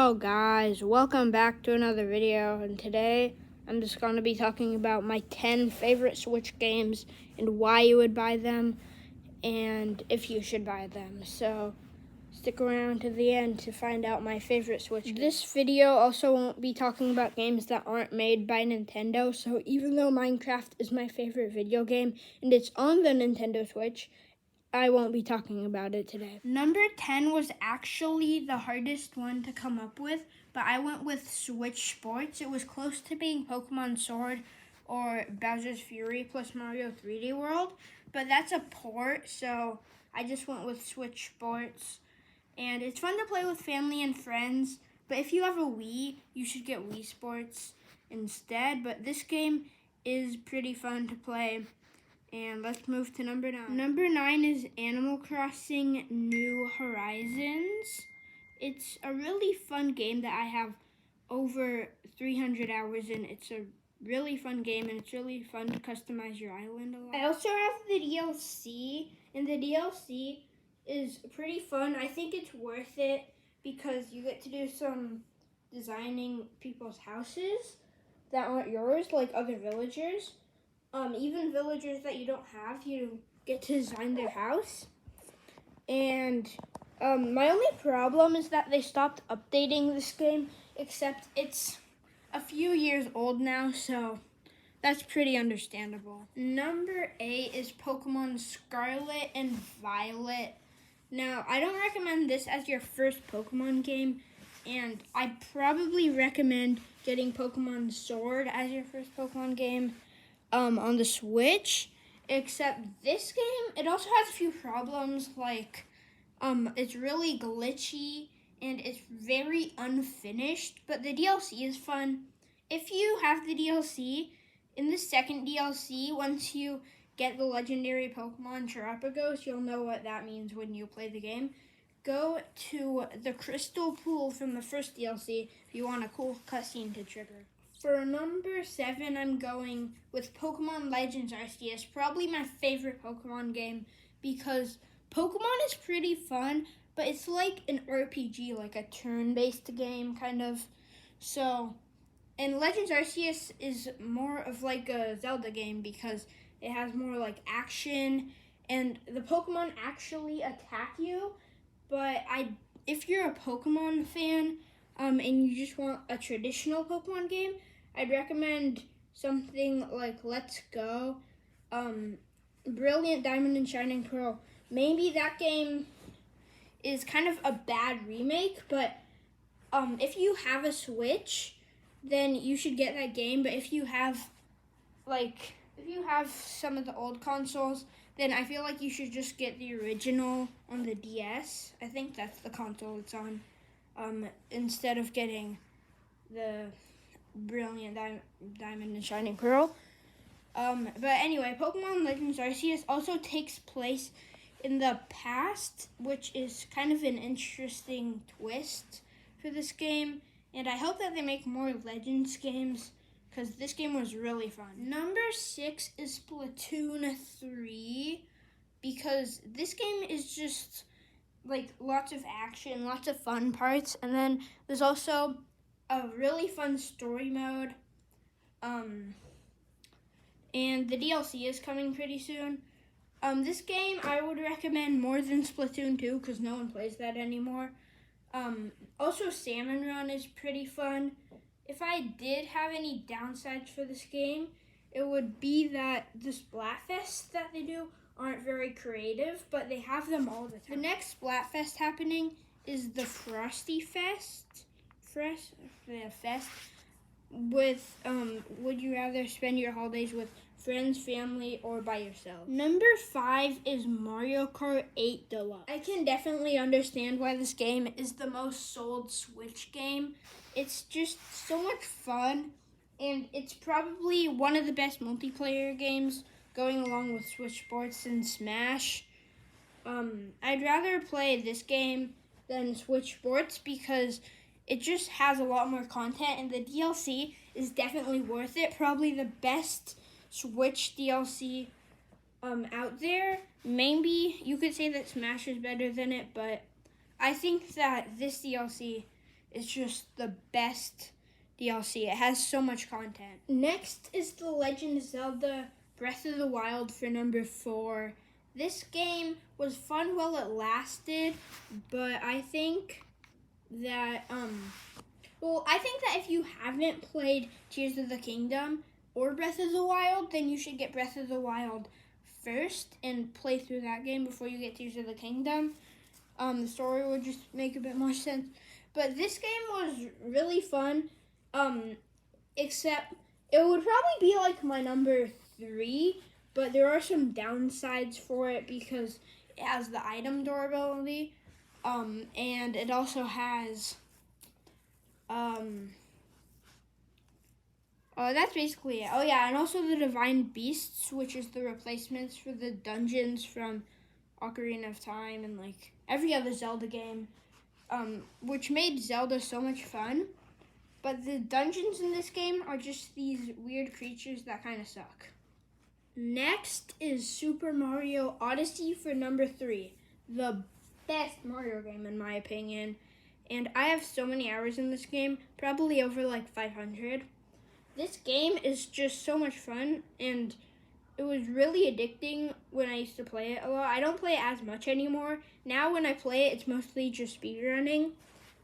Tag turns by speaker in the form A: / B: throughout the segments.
A: Hello guys, welcome back to another video, and today I'm just going to be talking about my 10 favorite Switch games and why you would buy them and if you should buy them. So stick around to the end to find out my favorite Switch games. This video also won't be talking about games that aren't made by Nintendo, so even though Minecraft is my favorite video game and it's on the Nintendo Switch, I won't be talking about it today. Number 10 was actually the hardest one to come up with, but I went with Switch Sports. It was close to being Pokemon Sword or Bowser's Fury plus Mario 3D World, but that's a port, so I just went with Switch Sports. And it's fun to play with family and friends, but if you have a Wii, you should get Wii Sports instead. But this game is pretty fun to play. And let's move to number 9. Number 9 is Animal Crossing New Horizons. It's a really fun game that I have over 300 hours in. It's a really fun game, and it's really fun to customize your island a lot. I also have the DLC, and the DLC is pretty fun. I think it's worth it because you get to do some designing people's houses that aren't yours, like other villagers. Even villagers that you don't have, you get to design their house. And my only problem is that they stopped updating this game, except it's a few years old now, so that's pretty understandable. Number 8 is Pokemon Scarlet and Violet. Now, I don't recommend this as your first Pokemon game, and I probably recommend getting Pokemon Sword as your first Pokemon game. On the Switch, except this game, it also has a few problems, like it's really glitchy and it's very unfinished, but the DLC is fun. If you have the DLC, in the second DLC, once you get the legendary Pokemon Terapagos, you'll know what that means when you play the game. Go to the Crystal Pool from the first DLC if you want a cool cutscene to trigger. For number 7, I'm going with Pokemon Legends Arceus, probably my favorite Pokemon game because Pokemon is pretty fun, but it's like an RPG, like a turn-based game, kind of. So, and Legends Arceus is more of like a Zelda game because it has more like action, and the Pokemon actually attack you, but if you're a Pokemon fan, and you just want a traditional Pokemon game, I'd recommend something like Let's Go, Brilliant Diamond and Shining Pearl. Maybe that game is kind of a bad remake, but if you have a Switch, then you should get that game. But if you have some of the old consoles, then I feel like you should just get the original on the DS. I think that's the console it's on, instead of getting the Brilliant Diamond and Shining Pearl. But anyway, Pokemon Legends Arceus also takes place in the past, which is kind of an interesting twist for this game. And I hope that they make more Legends games because this game was really fun. Number 6 is Splatoon 3 because this game is just like lots of action, lots of fun parts, and then there's also a really fun story mode, and the DLC is coming pretty soon. This game I would recommend more than Splatoon 2 because no one plays that anymore. Also, Salmon Run is pretty fun. If I did have any downsides for this game, it would be that the Splatfests that they do aren't very creative, but they have them all the time. The next Splatfest happening is the Frosty Fest. With would you rather spend your holidays with friends, family, or by yourself? Number 5 is Mario Kart 8 Deluxe. I can definitely understand why this game is the most sold Switch game. It's just so much fun, and it's probably one of the best multiplayer games, going along with Switch Sports and Smash. I'd rather play this game than Switch Sports because it just has a lot more content, and the DLC is definitely worth it. Probably the best Switch DLC out there. Maybe you could say that Smash is better than it, but I think that this DLC is just the best DLC. It has so much content. Next is The Legend of Zelda Breath of the Wild for number 4. This game was fun while it lasted, but I think that if you haven't played Tears of the Kingdom or Breath of the Wild, then you should get Breath of the Wild first and play through that game before you get Tears of the Kingdom. The story would just make a bit more sense. But this game was really fun, except it would probably be like my number 3, but there are some downsides for it because it has the item durability, and it also has, that's basically it. Oh yeah, and also the Divine Beasts, which is the replacements for the dungeons from Ocarina of Time and like every other Zelda game, which made Zelda so much fun. But the dungeons in this game are just these weird creatures that kind of suck. Next is Super Mario Odyssey for number 3. The best Mario game in my opinion. And I have so many hours in this game, probably over like 500. This game is just so much fun, and it was really addicting when I used to play it a lot. I don't play it as much anymore. Now when I play it, it's mostly just speedrunning.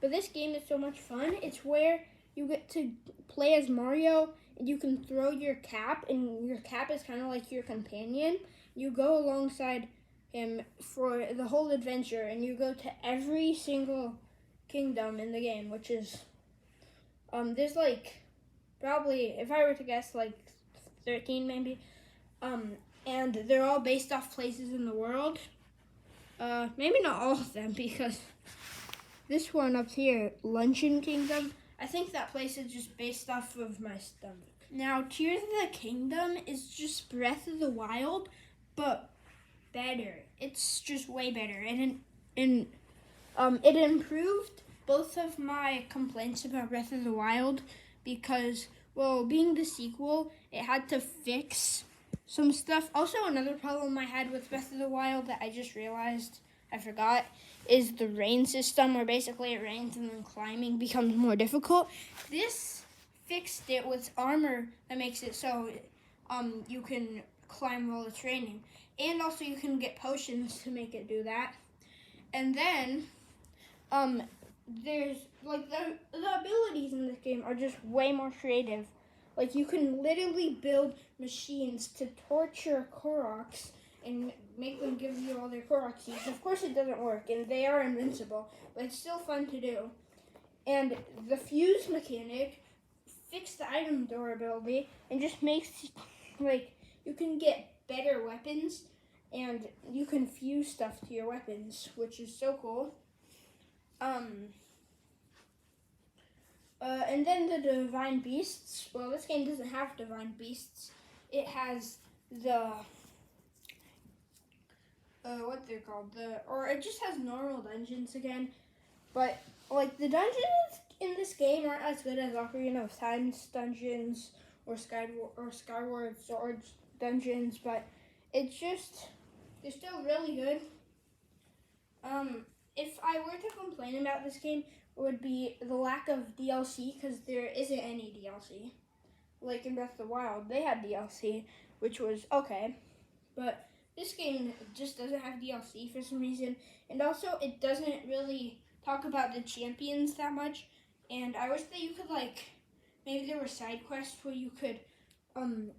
A: But this game is so much fun. It's where you get to play as Mario, and you can throw your cap, and your cap is kind of like your companion. You go alongside him for the whole adventure, and you go to every single kingdom in the game, which is, there's like, probably, if I were to guess, like 13 maybe. And they're all based off places in the world. Maybe not all of them, because this one up here, Luncheon Kingdom, I think that place is just based off of my stomach. Now, Tears of the Kingdom is just Breath of the Wild, but better. It's just way better. And it improved both of my complaints about Breath of the Wild because, well, being the sequel, it had to fix some stuff. Also, another problem I had with Breath of the Wild that I just realized I forgot is the rain system, where basically it rains and then climbing becomes more difficult. This fixed it with armor that makes it so you can climb while it's raining. And also you can get potions to make it do that. And then there's like the abilities in this game are just way more creative. Like you can literally build machines to torture Koroks and make them give you all their Korok seeds. Of course it doesn't work, and they are invincible, but it's still fun to do. And the fuse mechanic fixed the item durability and just makes, like, you can get better weapons and you can fuse stuff to your weapons, which is so cool. And then the Divine Beasts. Well, this game doesn't have Divine Beasts. It has the, what they're called, or it just has normal dungeons again. But, like, the dungeons in this game aren't as good as Ocarina of Time's dungeons or Skyward Sword's dungeons, but it's just, they're still really good. If I were to complain about this game, it would be the lack of DLC, because there isn't any DLC. Like in Breath of the Wild, they had DLC, which was okay, but this game just doesn't have DLC for some reason, and also it doesn't really talk about the champions that much, and I wish that you could, like, maybe there were side quests where you could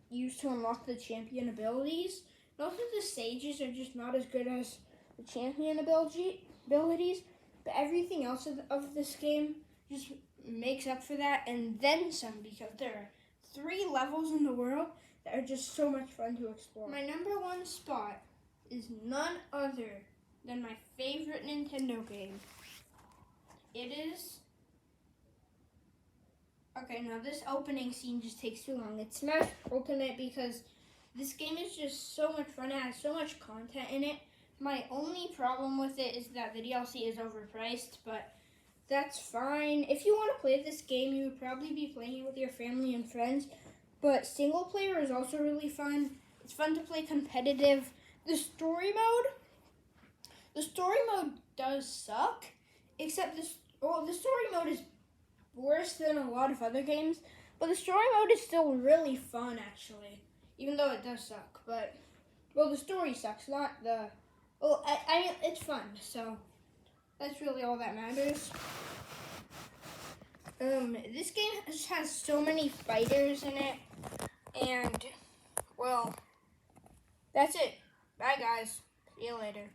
A: use to unlock the champion abilities. And also the sages are just not as good as the champion abilities, but everything else of this game just makes up for that, and then some, because there are 3 levels in the world that are just so much fun to explore. My number 1 spot is none other than my favorite Nintendo game. It is... Okay, now this opening scene just takes too long. It's Smash Ultimate because this game is just so much fun. It has so much content in it. My only problem with it is that the DLC is overpriced, but that's fine. If you want to play this game, you would probably be playing it with your family and friends, but single player is also really fun. It's fun to play competitive. The story mode does suck, except the story mode is worse than a lot of other games, but the story mode is still really fun, actually, even though it does suck. But, well, the story sucks, not the, well, it's fun, so that's really all that matters. This game just has so many fighters in it, and, well, that's it. Bye, guys. See you later.